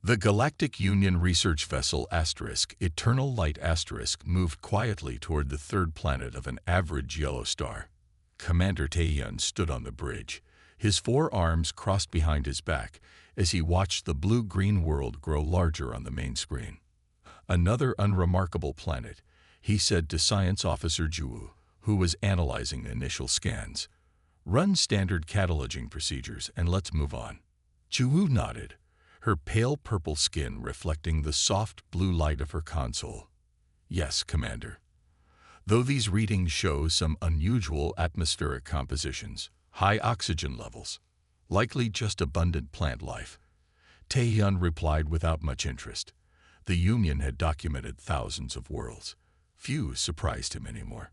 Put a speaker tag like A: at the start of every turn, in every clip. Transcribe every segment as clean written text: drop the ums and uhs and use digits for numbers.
A: The Galactic Union research vessel Eternal Light moved quietly toward the third planet of an average yellow star. Commander Taehyun stood on the bridge, his four arms crossed behind his back, as he watched the blue-green world grow larger on the main screen. "Another unremarkable planet," he said to Science Officer Ju, who was analyzing the initial scans. "Run standard cataloging procedures and let's move on." Ju nodded, her pale purple skin reflecting the soft blue light of her console. "Yes, Commander. Though these readings show some unusual atmospheric compositions, high oxygen levels, likely just abundant plant life," Taehyun replied without much interest. The Union had documented thousands of worlds. Few surprised him anymore.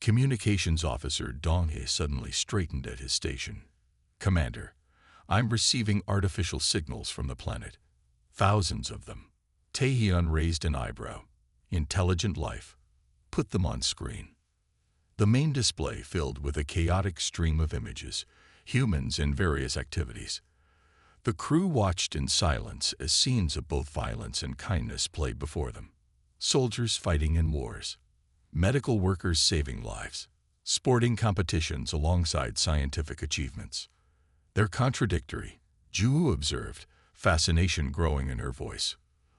A: Communications Officer Dong-hye suddenly straightened at his station. "Commander, I'm receiving artificial signals from the planet. Thousands of them." Taehyun raised an eyebrow. "Intelligent life. Put them on screen." The main display filled with a chaotic stream of images, humans in various activities. The crew watched in silence as scenes of both violence and kindness played before them. Soldiers fighting in wars, medical workers saving lives, sporting competitions alongside scientific achievements. "They're contradictory," Ju observed, fascination growing in her voice.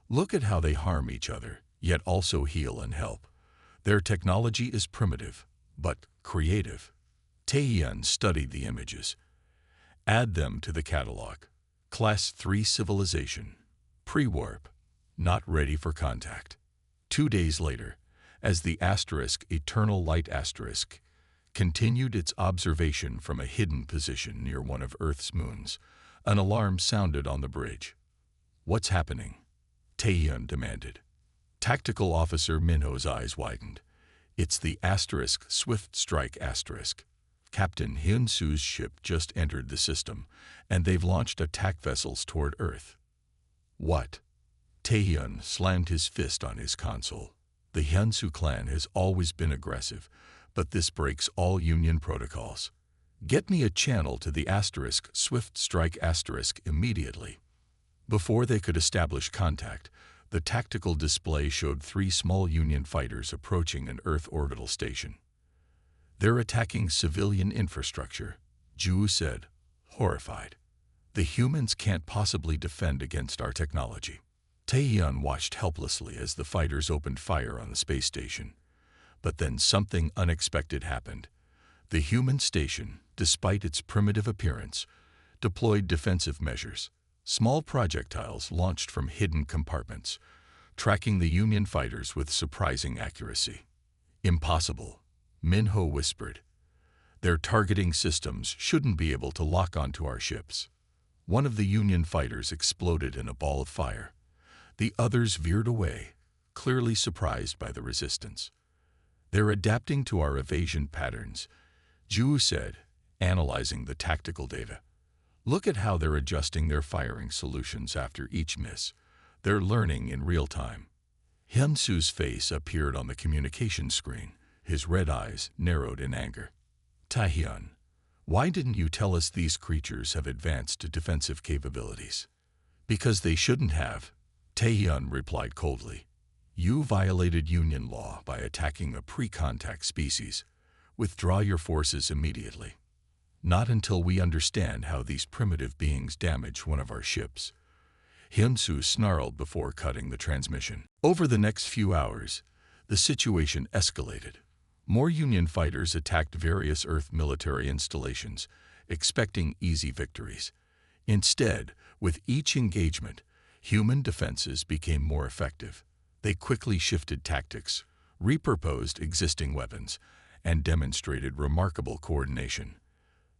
A: "Look at how they harm each other, yet also heal and help. Their technology is primitive, but creative." Taehyun studied the images. "Add them to the catalog. Class 3 civilization. Pre-warp. Not ready for contact." 2 days later, as the Eternal Light continued its observation from a hidden position near one of Earth's moons, an alarm sounded on the bridge. "What's happening?" Taehyun demanded. Tactical Officer Minho's eyes widened. "It's the Swift Strike Captain Hyun-soo's ship just entered the system, and they've launched attack vessels toward Earth." "What?" Taehyun slammed his fist on his console. "The Hyun-soo clan has always been aggressive, but this breaks all Union protocols. Get me a channel to the Swift Strike immediately." Before they could establish contact, the tactical display showed 3 small Union fighters approaching an Earth orbital station. "They're attacking civilian infrastructure," Ju said, horrified. "The humans can't possibly defend against our technology." Taehyun watched helplessly as the fighters opened fire on the space station. But then something unexpected happened. The human station, despite its primitive appearance, deployed defensive measures. Small projectiles launched from hidden compartments, tracking the Union fighters with surprising accuracy. "Impossible," Minho whispered. "Their targeting systems shouldn't be able to lock onto our ships." One of the Union fighters exploded in a ball of fire. The others veered away, clearly surprised by the resistance. "They're adapting to our evasion patterns," Ju said, analyzing the tactical data. "Look at how they're adjusting their firing solutions after each miss. They're learning in real time." Hyun-soo's face appeared on the communication screen, his red eyes narrowed in anger. "Taehyun, why didn't you tell us these creatures have advanced defensive capabilities?" "Because they shouldn't have," Taehyun replied coldly. "You violated Union law by attacking a pre-contact species. Withdraw your forces immediately." "Not until we understand how these primitive beings damage one of our ships," Hyun-soo snarled before cutting the transmission. Over the next few hours, the situation escalated. More Union fighters attacked various Earth military installations, expecting easy victories. Instead, with each engagement, human defenses became more effective. They quickly shifted tactics, repurposed existing weapons, and demonstrated remarkable coordination.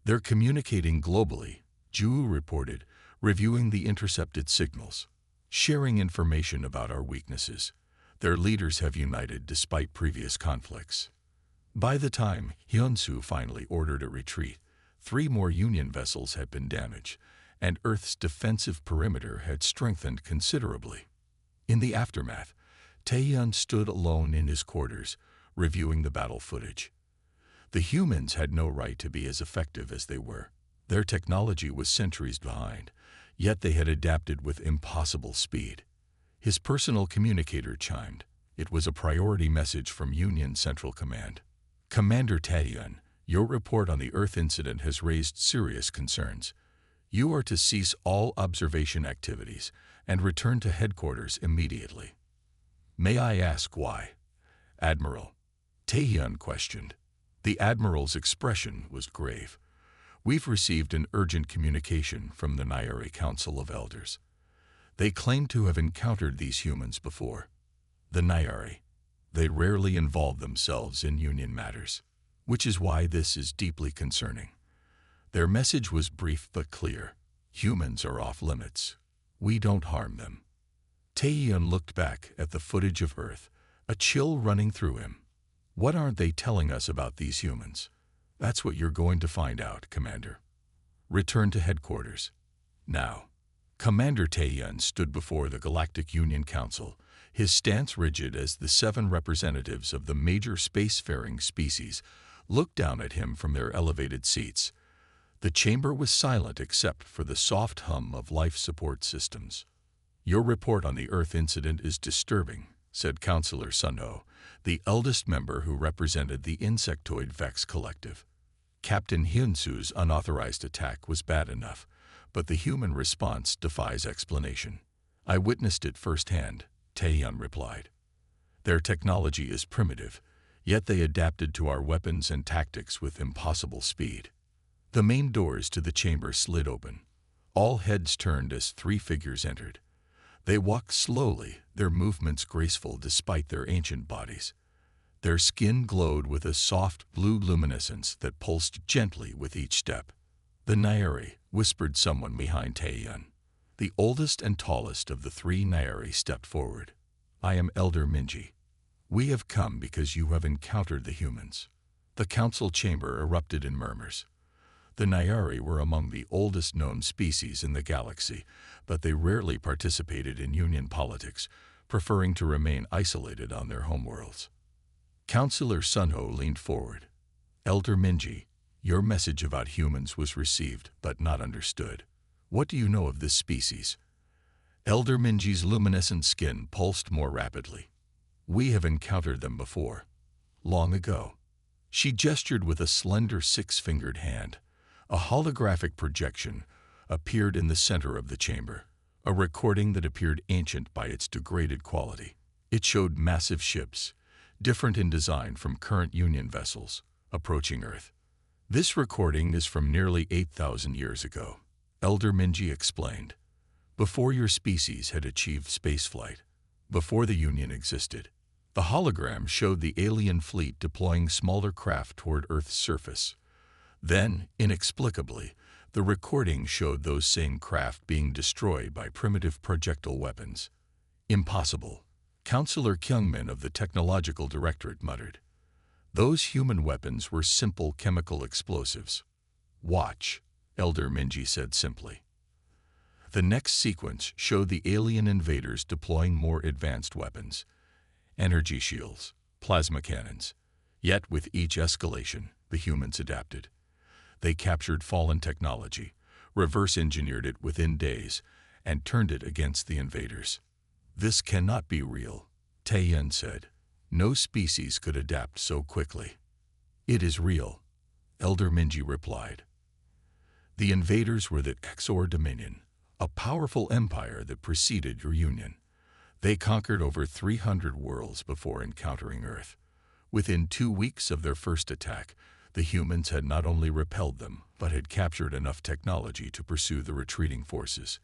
A: "They're communicating globally," Ju reported, reviewing the intercepted signals, "sharing information about our weaknesses. Their leaders have united despite previous conflicts." By the time Hyun-soo finally ordered a retreat, 3 more Union vessels had been damaged, and Earth's defensive perimeter had strengthened considerably. In the aftermath, Taehyun stood alone in his quarters, reviewing the battle footage. The humans had no right to be as effective as they were. Their technology was centuries behind, Yet they had adapted with impossible speed. His personal communicator chimed. It was a priority message from Union Central Command. Commander Taeyeon, your report on the Earth incident has raised serious concerns. You are to cease all observation activities and return to headquarters immediately. May I ask why? Admiral. Taeyeon questioned. The Admiral's expression was grave. We've received an urgent communication from the Nairi Council of Elders. They claim to have encountered these humans before. The Nairi. They rarely involve themselves in Union matters, which is why this is deeply concerning. Their message was brief but clear. Humans are off limits. We don't harm them. Taeyeon looked back at the footage of Earth, a chill running through him. What aren't they telling us about these humans? That's what you're going to find out, Commander. Return to headquarters. Now. Commander Taeyeon stood before the Galactic Union Council, his stance rigid as the 7 representatives of the major spacefaring species looked down at him from their elevated seats. The chamber was silent except for the soft hum of life support systems. Your report on the Earth incident is disturbing, said Councillor Sunho, the eldest member who represented the Insectoid Vex Collective. Captain Hyunsu's unauthorized attack was bad enough, but the human response defies explanation. I witnessed it firsthand, Taeyeon replied. Their technology is primitive, yet they adapted to our weapons and tactics with impossible speed. The main doors to the chamber slid open. All heads turned as 3 figures entered. They walked slowly, their movements graceful despite their ancient bodies. Their skin glowed with a soft blue luminescence that pulsed gently with each step. The Nairi, whispered someone behind Taeyeon. The oldest and tallest of the 3 Nairi stepped forward. I am Elder Minji. We have come because you have encountered the humans. The council chamber erupted in murmurs. The Nairi were among the oldest known species in the galaxy, but they rarely participated in Union politics, preferring to remain isolated on their homeworlds. Councillor Sunho leaned forward. Elder Minji, your message about humans was received but not understood. What do you know of this species? Elder Minji's luminescent skin pulsed more rapidly. We have encountered them before. Long ago. She gestured with a slender 6-fingered hand. A holographic projection appeared in the center of the chamber, a recording that appeared ancient by its degraded quality. It showed massive ships, different in design from current Union vessels, approaching Earth. This recording is from nearly 8,000 years ago, Elder Minji explained. Before your species had achieved spaceflight, before the Union existed, the hologram showed the alien fleet deploying smaller craft toward Earth's surface. Then, inexplicably, the recording showed those same craft being destroyed by primitive projectile weapons. Impossible, Councillor Kyungmin of the Technological Directorate muttered. Those human weapons were simple chemical explosives. Watch, Elder Minji said simply. The next sequence showed the alien invaders deploying more advanced weapons. Energy shields, plasma cannons. Yet with each escalation, the humans adapted. They captured fallen technology, reverse-engineered it within days, and turned it against the invaders. This cannot be real, Taeyeon said. No species could adapt so quickly. It is real, Elder Minji replied. The invaders were the Exor Dominion, a powerful empire that preceded your union. They conquered over 300 worlds before encountering Earth. Within 2 weeks of their first attack, the humans had not only repelled them, but had captured enough technology to pursue the retreating forces.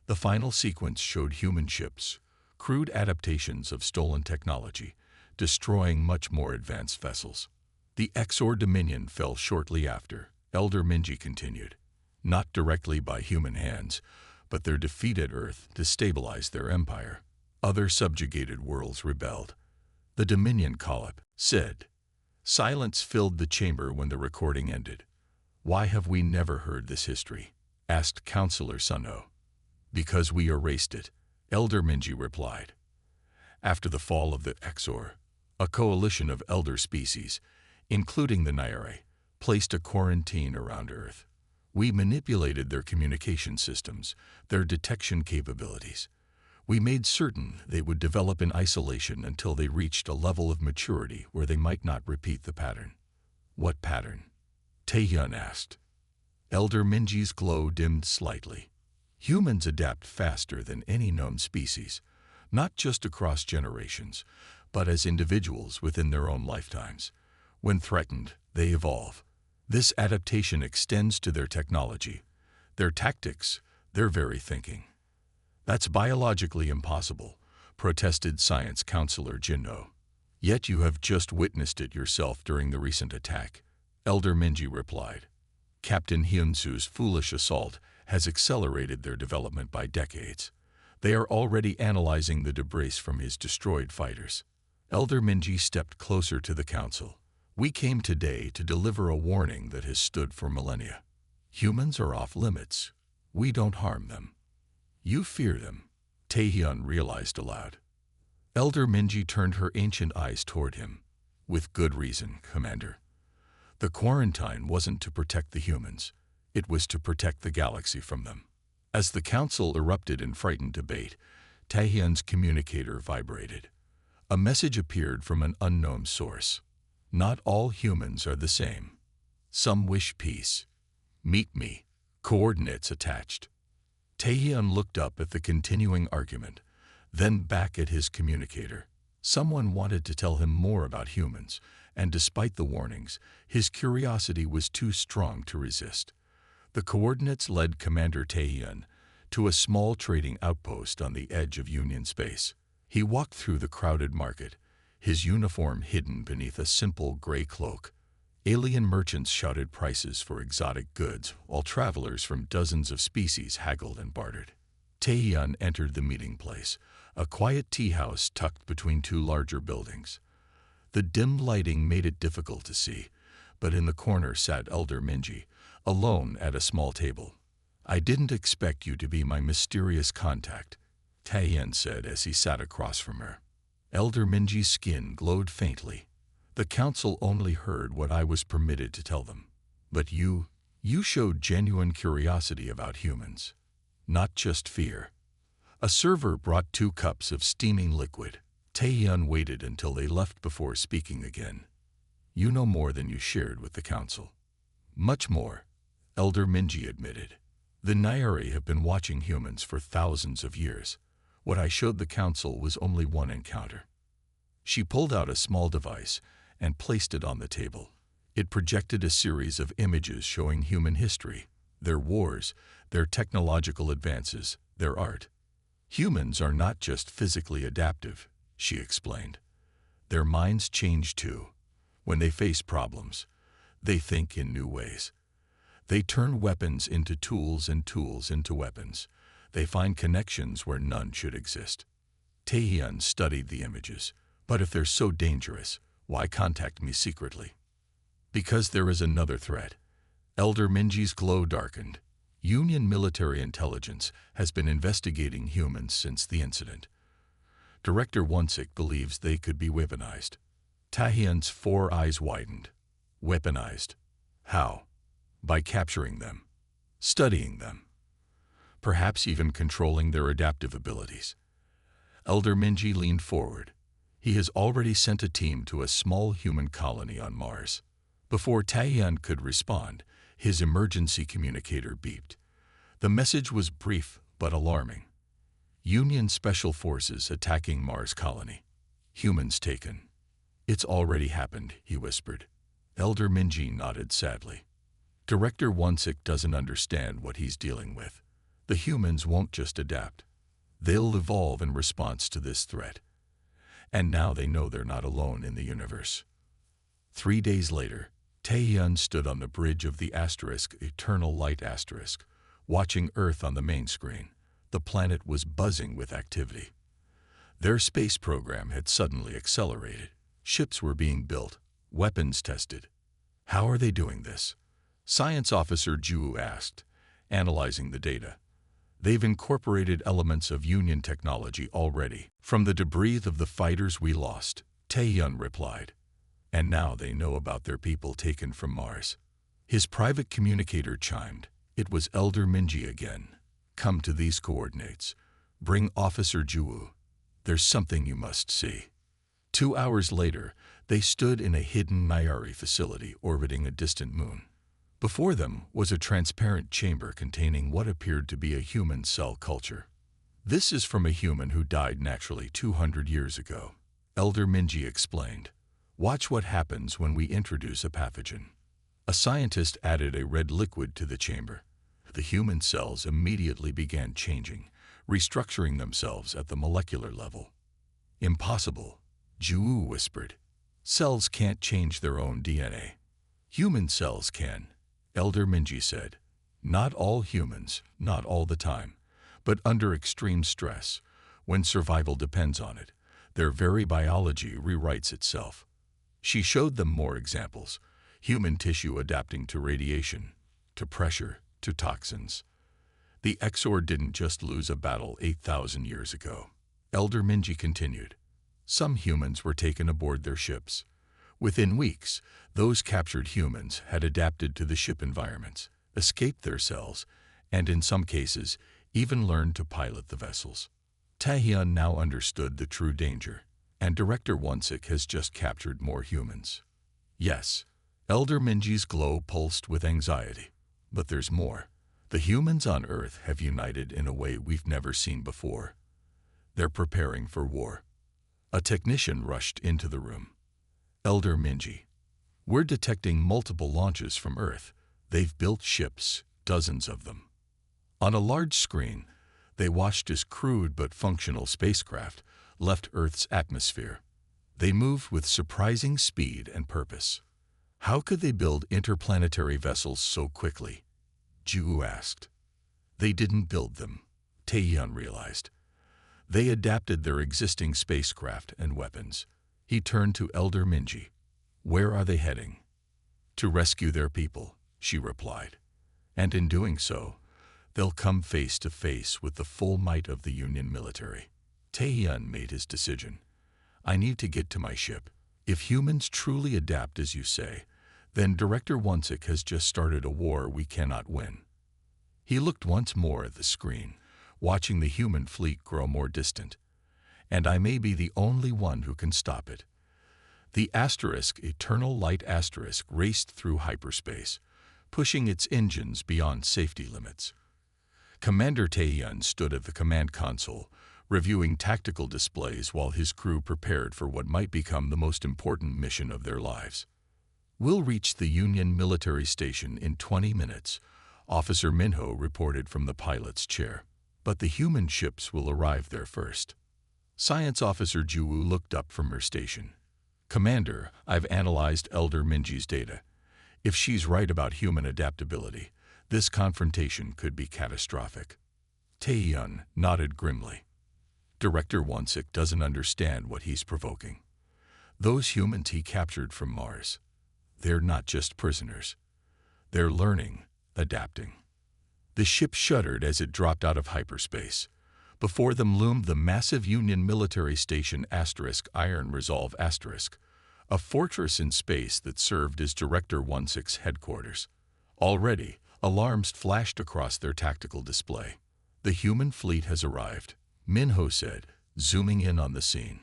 A: The final sequence showed human ships, crude adaptations of stolen technology, destroying much more advanced vessels. The Exor Dominion fell shortly after, Elder Minji continued. Not directly by human hands, but their defeat at Earth destabilized their empire. Other subjugated worlds rebelled. The Dominion Collap said. Silence filled the chamber when the recording ended. Why have we never heard this history? Asked Councillor Sunho. Because we erased it, Elder Minji replied. After the fall of the Exor, a coalition of elder species, including the Nairi, placed a quarantine around Earth. We manipulated their communication systems, their detection capabilities. We made certain they would develop in isolation until they reached a level of maturity where they might not repeat the pattern. What pattern? Taehyun asked. Elder Minji's glow dimmed slightly. Humans adapt faster than any known species, not just across generations, but as individuals within their own lifetimes. When threatened, they evolve. This adaptation extends to their technology, their tactics, their very thinking. That's biologically impossible, protested science counselor Jinno. Yet you have just witnessed it yourself during the recent attack, Elder Minji replied. Captain Hyunsu's foolish assault has accelerated their development by decades. They are already analyzing the debris from his destroyed fighters. Elder Minji stepped closer to the council. We came today to deliver a warning that has stood for millennia. Humans are off limits. We don't harm them. You fear them, Taehyun realized aloud. Elder Minji turned her ancient eyes toward him. With good reason, Commander. The quarantine wasn't to protect the humans. It was to protect the galaxy from them. As the council erupted in frightened debate, Taehyun's communicator vibrated. A message appeared from an unknown source. Not all humans are the same. Some wish peace. Meet me. Coordinates attached. Taehyun looked up at the continuing argument, then back at his communicator. Someone wanted to tell him more about humans, and despite the warnings, his curiosity was too strong to resist. The coordinates led Commander Taehyun to a small trading outpost on the edge of Union space. He walked through the crowded market, his uniform hidden beneath a simple gray cloak. Alien merchants shouted prices for exotic goods, while travelers from dozens of species haggled and bartered. Taehyun entered the meeting place, a quiet tea house tucked between two larger buildings. The dim lighting made it difficult to see, but in the corner sat Elder Minji, alone at a small table. I didn't expect you to be my mysterious contact, Taehyun said as he sat across from her. Elder Minji's skin glowed faintly. The council only heard what I was permitted to tell them. But you showed genuine curiosity about humans, not just fear. A server brought 2 cups of steaming liquid. Taehyun waited until they left before speaking again. You know more than you shared with the council. Much more, Elder Minji admitted. The Nairi have been watching humans for thousands of years. What I showed the council was only one encounter. She pulled out a small device and placed it on the table. It projected a series of images showing human history, their wars, their technological advances, their art. Humans are not just physically adaptive, she explained. Their minds change too. When they face problems, they think in new ways. They turn weapons into tools and tools into weapons. They find connections where none should exist. Taehyun studied the images. But if they're so dangerous, why contact me secretly? Because there is another threat. Elder Minji's glow darkened. Union military intelligence has been investigating humans since the incident. Director Wonsik believes they could be weaponized. Taehyun's 4 eyes widened. Weaponized? How? By capturing them, studying them, perhaps even controlling their adaptive abilities. Elder Minji leaned forward. He has already sent a team to a small human colony on Mars. Before Taehyun could respond, his emergency communicator beeped. The message was brief but alarming. Union Special Forces attacking Mars colony. Humans taken. It's already happened, he whispered. Elder Minji nodded sadly. Director Wonsik doesn't understand what he's dealing with. The humans won't just adapt. They'll evolve in response to this threat. And now they know they're not alone in the universe. 3 days later, Taehyun stood on the bridge of the Eternal Light Asterisk, watching Earth on the main screen. The planet was buzzing with activity. Their space program had suddenly accelerated. Ships were being built, weapons tested. How are they doing this? Science Officer Ju asked, analyzing the data. They've incorporated elements of Union technology already, from the debris of the fighters we lost, Taehyun replied. And now they know about their people taken from Mars. His private communicator chimed. It was Elder Minji again. Come to these coordinates. Bring Officer Juwu. There's something you must see. 2 hours later, they stood in a hidden Nyari facility orbiting a distant moon. Before them was a transparent chamber containing what appeared to be a human cell culture. This is from a human who died naturally 200 years ago, Elder Minji explained. Watch what happens when we introduce a pathogen. A scientist added a red liquid to the chamber. The human cells immediately began changing, restructuring themselves at the molecular level. Impossible, Juwu whispered. Cells can't change their own DNA. Human cells can, Elder Minji said. Not all humans, not all the time, but under extreme stress, when survival depends on it, their very biology rewrites itself. She showed them more examples, human tissue adapting to radiation, to pressure, to toxins. The Exor didn't just lose a battle 8,000 years ago. Elder Minji continued. Some humans were taken aboard their ships. Within weeks, those captured humans had adapted to the ship environments, escaped their cells, and in some cases, even learned to pilot the vessels. Taehyun now understood the true danger, and Director Wonsik has just captured more humans. Yes, Elder Minji's glow pulsed with anxiety. But there's more. The humans on Earth have united in a way we've never seen before. They're preparing for war. A technician rushed into the room. Elder Minji, we're detecting multiple launches from Earth. They've built ships, dozens of them. On a large screen, they watched as crude but functional spacecraft left Earth's atmosphere. They moved with surprising speed and purpose. How could they build interplanetary vessels so quickly? Juwu asked. They didn't build them, Taehyun realized. They adapted their existing spacecraft and weapons. He turned to Elder Minji. Where are they heading? To rescue their people, she replied. And in doing so, they'll come face to face with the full might of the Union military. Taehyun made his decision. I need to get to my ship. If humans truly adapt as you say, then Director Wonsik has just started a war we cannot win. He looked once more at the screen, watching the human fleet grow more distant. And I may be the only one who can stop it. The Eternal Light raced through hyperspace, pushing its engines beyond safety limits. Commander Taehyun stood at the command console, reviewing tactical displays while his crew prepared for what might become the most important mission of their lives. We'll reach the Union military station in 20 minutes, Officer Minho reported from the pilot's chair. But the human ships will arrive there first. Science Officer Juwu looked up from her station. Commander, I've analyzed Elder Minji's data. If she's right about human adaptability, this confrontation could be catastrophic. Taehyun nodded grimly. Director Wonsik doesn't understand what he's provoking. Those humans he captured from Mars, they're not just prisoners. They're learning, adapting. The ship shuddered as it dropped out of hyperspace. Before them loomed the massive Union military station Iron Resolve *, a fortress in space that served as Director Wonsik's headquarters. Already, alarms flashed across their tactical display. The human fleet has arrived, Minho said, zooming in on the scene.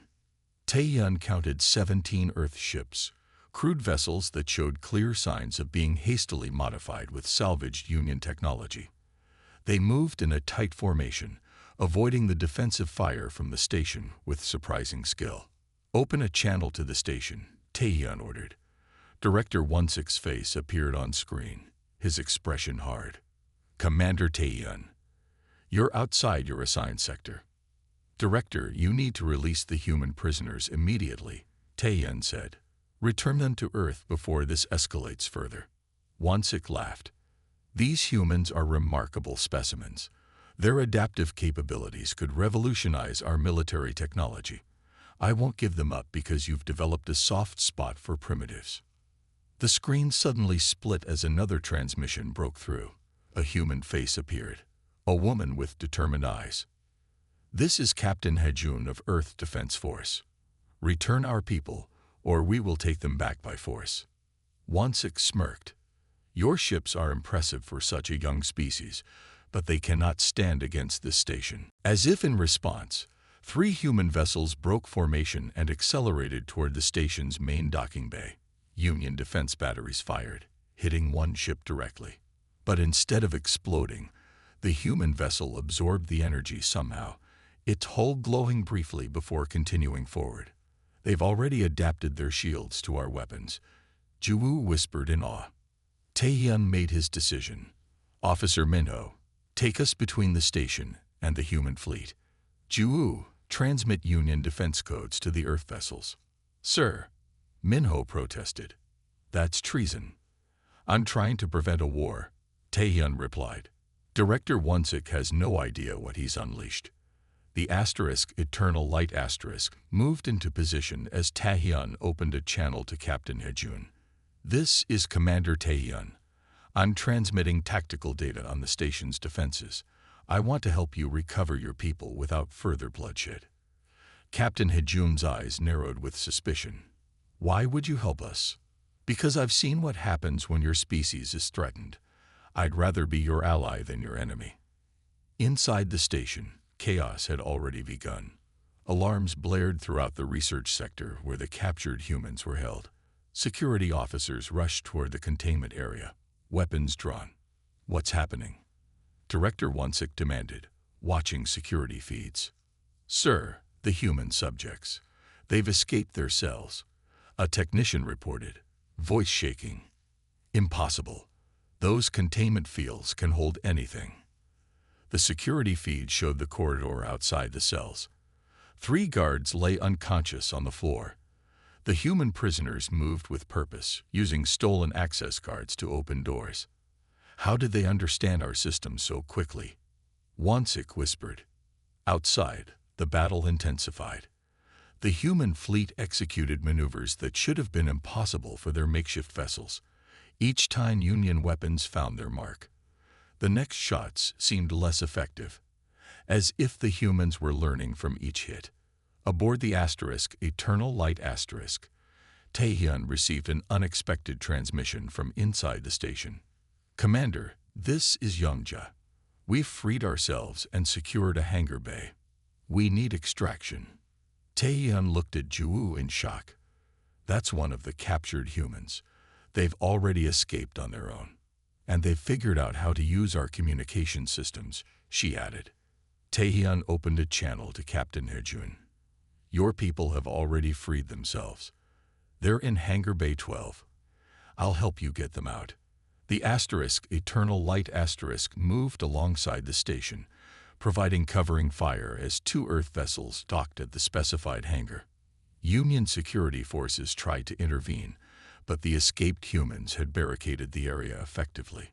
A: Taehyun counted 17 Earth ships, crude vessels that showed clear signs of being hastily modified with salvaged Union technology. They moved in a tight formation, avoiding the defensive fire from the station with surprising skill. Open a channel to the station, Taehyun ordered. Director Wonsik's face appeared on screen, his expression hard. Commander Taehyun, you're outside your assigned sector. Director, you need to release the human prisoners immediately, Taehyun said. Return them to Earth before this escalates further. Wonsik laughed. These humans are remarkable specimens. Their adaptive capabilities could revolutionize our military technology. I won't give them up because you've developed a soft spot for primitives. The screen suddenly split as another transmission broke through. A human face appeared, a woman with determined eyes. This is Captain Hejun of Earth Defense Force. Return our people, or we will take them back by force. Wonsik smirked. Your ships are impressive for such a young species, but they cannot stand against this station. As if in response, 3 human vessels broke formation and accelerated toward the station's main docking bay. Union defense batteries fired, hitting one ship directly. But instead of exploding, the human vessel absorbed the energy somehow, its hull glowing briefly before continuing forward. They've already adapted their shields to our weapons, Juwu whispered in awe. Taehyun made his decision. Officer Minho, take us between the station and the human fleet. Juwu, transmit Union defense codes to the Earth vessels. Sir, Minho protested. That's treason. I'm trying to prevent a war, Taehyun replied. Director Wonsik has no idea what he's unleashed. The Eternal Light moved into position as Taehyun opened a channel to Captain Hejun. This is Commander Taehyun. I'm transmitting tactical data on the station's defenses. I want to help you recover your people without further bloodshed. Captain Hejun's eyes narrowed with suspicion. Why would you help us? Because I've seen what happens when your species is threatened. I'd rather be your ally than your enemy. Inside the station, chaos had already begun. Alarms blared throughout the research sector where the captured humans were held. Security officers rushed toward the containment area, weapons drawn. What's happening? Director Wonsik demanded, watching security feeds. Sir, the human subjects. They've escaped their cells. A technician reported, voice shaking. Impossible. Those containment fields can hold anything. The security feed showed the corridor outside the cells. 3 guards lay unconscious on the floor. The human prisoners moved with purpose, using stolen access cards to open doors. How did they understand our system so quickly? Wonsik whispered. Outside, the battle intensified. The human fleet executed maneuvers that should have been impossible for their makeshift vessels. Each time Union weapons found their mark. The next shots seemed less effective, as if the humans were learning from each hit. Aboard the Eternal Light Taehyun received an unexpected transmission from inside the station. Commander, this is Youngja. We've freed ourselves and secured a hangar bay. We need extraction. Taehyun looked at Juwu in shock. That's one of the captured humans. They've already escaped on their own. And they've figured out how to use our communication systems, she added. Taehyun opened a channel to Captain Hejun. Your people have already freed themselves. They're in Hangar Bay 12. I'll help you get them out. The Eternal Light moved alongside the station, providing covering fire as 2 Earth vessels docked at the specified hangar. Union security forces tried to intervene, but the escaped humans had barricaded the area effectively.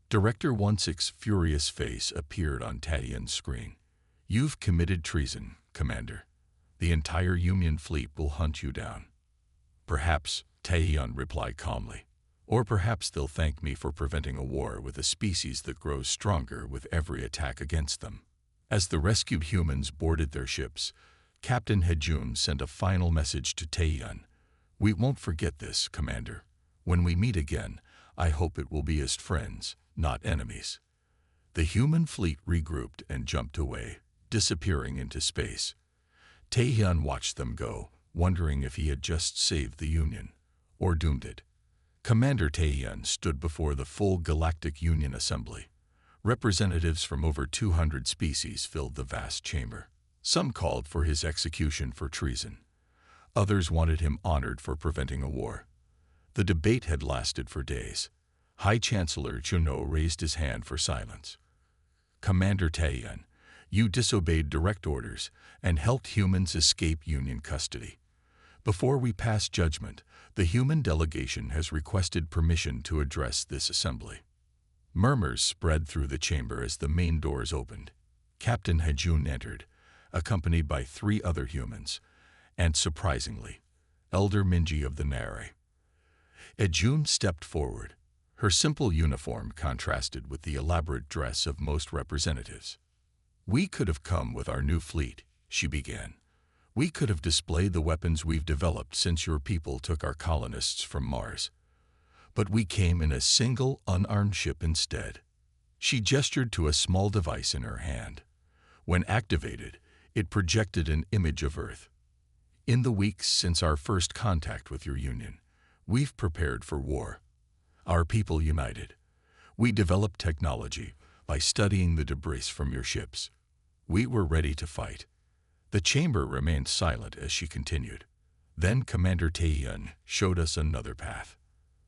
A: Director Wonsik's furious face appeared on Taehyun's screen. You've committed treason, Commander. The entire Union fleet will hunt you down. Perhaps, Taehyun replied calmly. Or perhaps they'll thank me for preventing a war with a species that grows stronger with every attack against them. As the rescued humans boarded their ships, Captain Hejun sent a final message to Taehyun. We won't forget this, Commander. When we meet again, I hope it will be as friends, not enemies. The human fleet regrouped and jumped away, disappearing into space. Taehyun watched them go, wondering if he had just saved the Union, or doomed it. Commander Taehyun stood before the full Galactic Union Assembly. Representatives from over 200 species filled the vast chamber. Some called for his execution for treason. Others wanted him honored for preventing a war. The debate had lasted for days. High Chancellor Juno raised his hand for silence. Commander Taehyun, you disobeyed direct orders and helped humans escape Union custody. Before we pass judgment, the human delegation has requested permission to address this assembly. Murmurs spread through the chamber as the main doors opened. Captain Hejun entered, accompanied by 3 other humans, and surprisingly, Elder Minji of the Nare. Hejun stepped forward. Her simple uniform contrasted with the elaborate dress of most representatives. We could have come with our new fleet, she began. We could have displayed the weapons we've developed since your people took our colonists from Mars. but we came in a single, unarmed ship instead. She gestured to a small device in her hand. When activated, it projected an image of Earth. In the weeks since our first contact with your Union, we've prepared for war. Our people united. We developed technology by studying the debris from your ships. We were ready to fight. The chamber remained silent as she continued. Then Commander Taehyun showed us another path.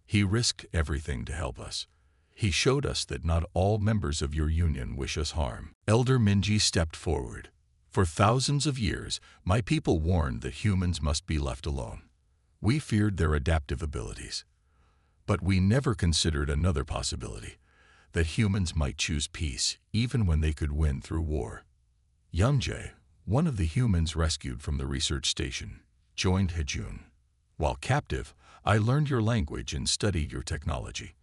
A: He risked everything to help us. He showed us that not all members of your Union wish us harm. Elder Minji stepped forward. For thousands of years, my people warned that humans must be left alone. We feared their adaptive abilities. But we never considered another possibility, that humans might choose peace even when they could win through war. Youngjae, one of the humans rescued from the research station, joined Hejun. While captive, I learned your language and studied your technology.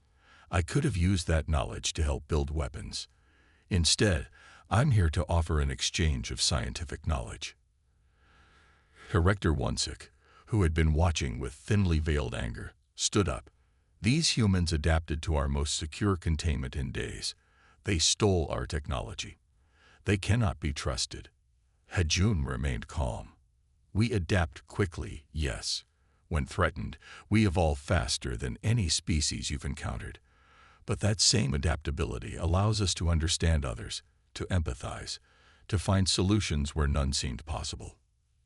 A: I could have used that knowledge to help build weapons. Instead, I'm here to offer an exchange of scientific knowledge. Director Wonsik, who had been watching with thinly veiled anger, stood up. These humans adapted to our most secure containment in days. They stole our technology. They cannot be trusted. Hejun remained calm. We adapt quickly, yes. When threatened, we evolve faster than any species you've encountered. But that same adaptability allows us to understand others, to empathize, to find solutions where none seemed possible.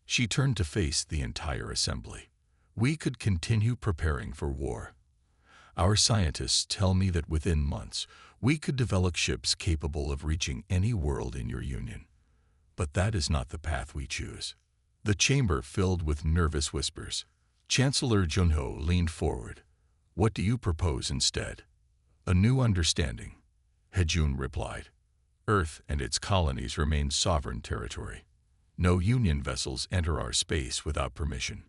A: She turned to face the entire assembly. We could continue preparing for war. Our scientists tell me that within months, we could develop ships capable of reaching any world in your Union. But that is not the path we choose. The chamber filled with nervous whispers. Chancellor Junho leaned forward. What do you propose instead? A new understanding, Hejun replied. Earth and its colonies remain sovereign territory. No Union vessels enter our space without permission.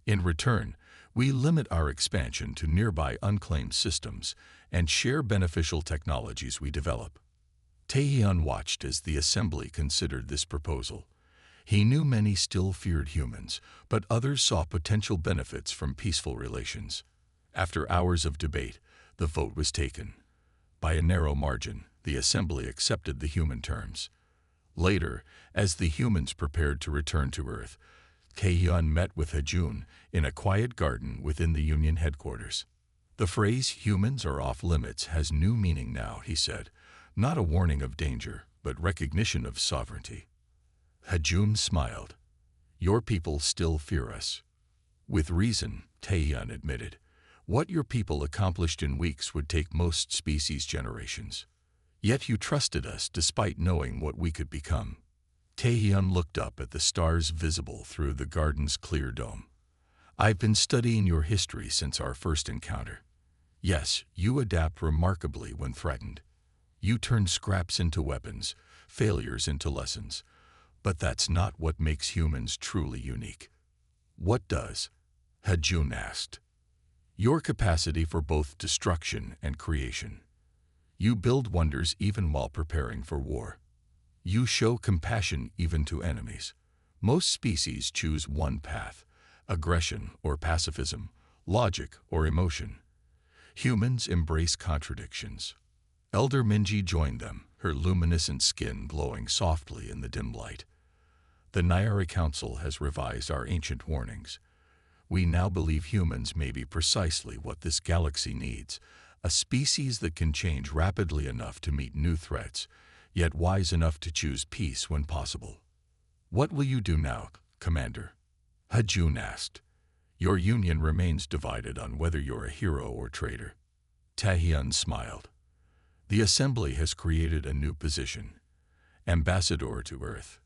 A: In return, we limit our expansion to nearby unclaimed systems and share beneficial technologies we develop. Taehyun watched as the assembly considered this proposal. He knew many still feared humans, but others saw potential benefits from peaceful relations. After hours of debate, the vote was taken. By a narrow margin, the assembly accepted the human terms. Later, as the humans prepared to return to Earth, Taehyun met with Hejun in a quiet garden within the Union headquarters. The phrase humans are off limits has new meaning now, he said. Not a warning of danger, but recognition of sovereignty. Hejun smiled. Your people still fear us. With reason, Taehyun admitted. What your people accomplished in weeks would take most species generations. Yet you trusted us despite knowing what we could become. Taehyun looked up at the stars visible through the garden's clear dome. I've been studying your history since our first encounter. Yes, you adapt remarkably when threatened. You turn scraps into weapons, failures into lessons. But that's not what makes humans truly unique. What does? Hejun asked. Your capacity for both destruction and creation. You build wonders even while preparing for war. You show compassion even to enemies. Most species choose one path, aggression or pacifism, logic or emotion. Humans embrace contradictions. Elder Minji joined them, her luminescent skin glowing softly in the dim light. The Nyari Council has revised our ancient warnings. We now believe humans may be precisely what this galaxy needs, a species that can change rapidly enough to meet new threats, yet wise enough to choose peace when possible. What will you do now, Commander? Hejun asked. Your Union remains divided on whether you're a hero or traitor. Taehyun smiled. The Assembly has created a new position, Ambassador to Earth.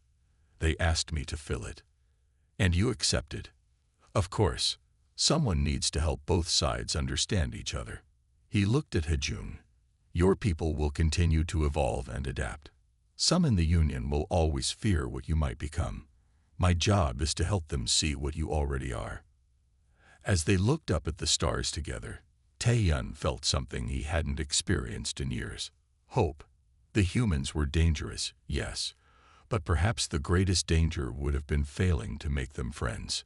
A: They asked me to fill it. And you accepted. Of course, someone needs to help both sides understand each other. He looked at Hejun. Your people will continue to evolve and adapt. Some in the Union will always fear what you might become. My job is to help them see what you already are. As they looked up at the stars together, Taehyun felt something he hadn't experienced in years. Hope. The humans were dangerous, yes, but perhaps the greatest danger would have been failing to make them friends.